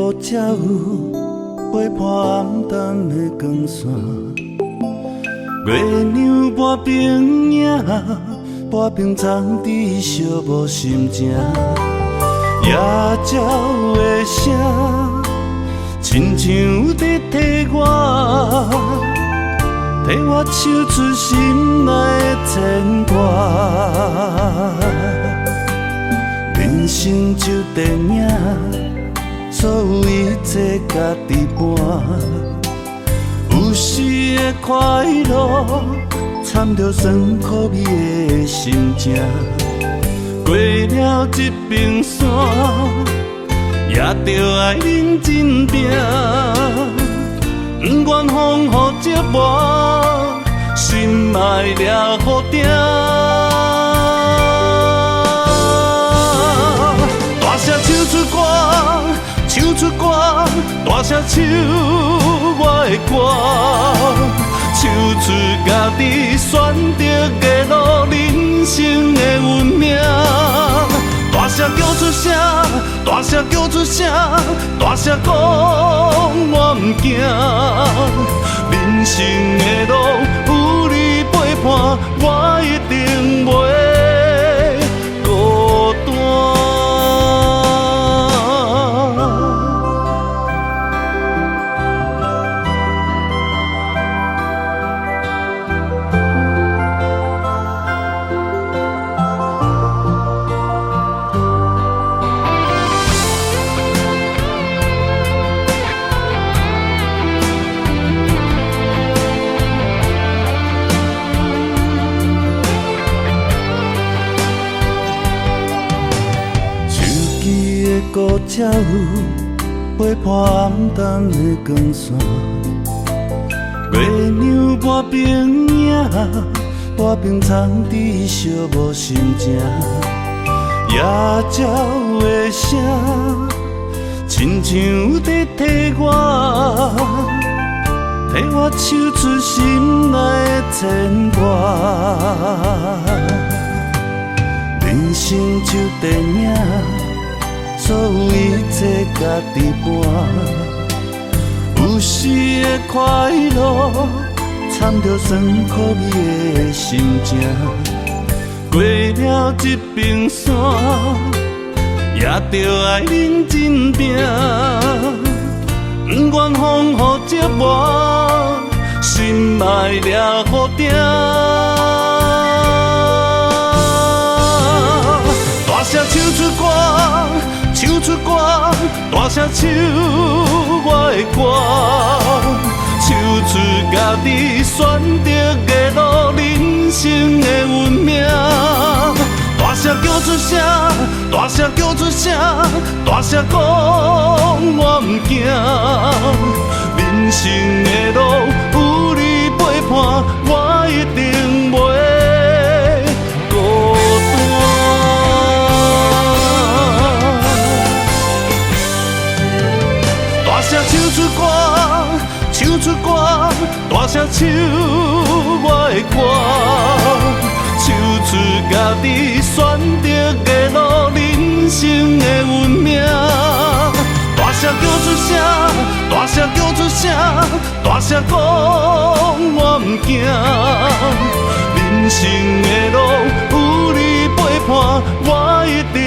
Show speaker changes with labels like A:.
A: 搁才有陪伴暗淡的光线。月亮半边影，半边藏伫寂寞心情。夜鸟的声，亲像伫替我唱出心内的牵挂。人生就电影，所有一切家己搬。有时的快乐，掺着酸苦味的心情。过了这冰山，也着爱认真拼。不愿风雨折磨，心爱掠雨定。大声唱出歌，唱出歌，大声唱我的歌，唱出家己选择的路，人生的运命。大声叫出声，大声叫出声，大声讲我不惊。人生的路有你陪伴，我一定袂孤单。搁才有陪伴暗淡的光线。月亮半边影，半边藏伫寂寞心情。夜鸟的声，亲像伫替我唱出心内的牵挂。人生就电影，所有一切家己搬。有时的快乐，掺着酸苦味的心情。过了这冰山，也着爱认真拼。不愿风雨折磨，心爱掠雨定。大声唱出歌，唱出歌，大声唱我的歌，唱出家己选择的路，人生的运命。大声叫出声，大声叫出声，大声讲我不惊。人生的路有你陪伴，我一定袂孤单。大声唱出歌，唱出歌，大声唱我的歌，唱出家己选择的路，人生的运命。大声叫出声，大声叫出声，大声讲我不惊。人生的路有你陪伴，我一定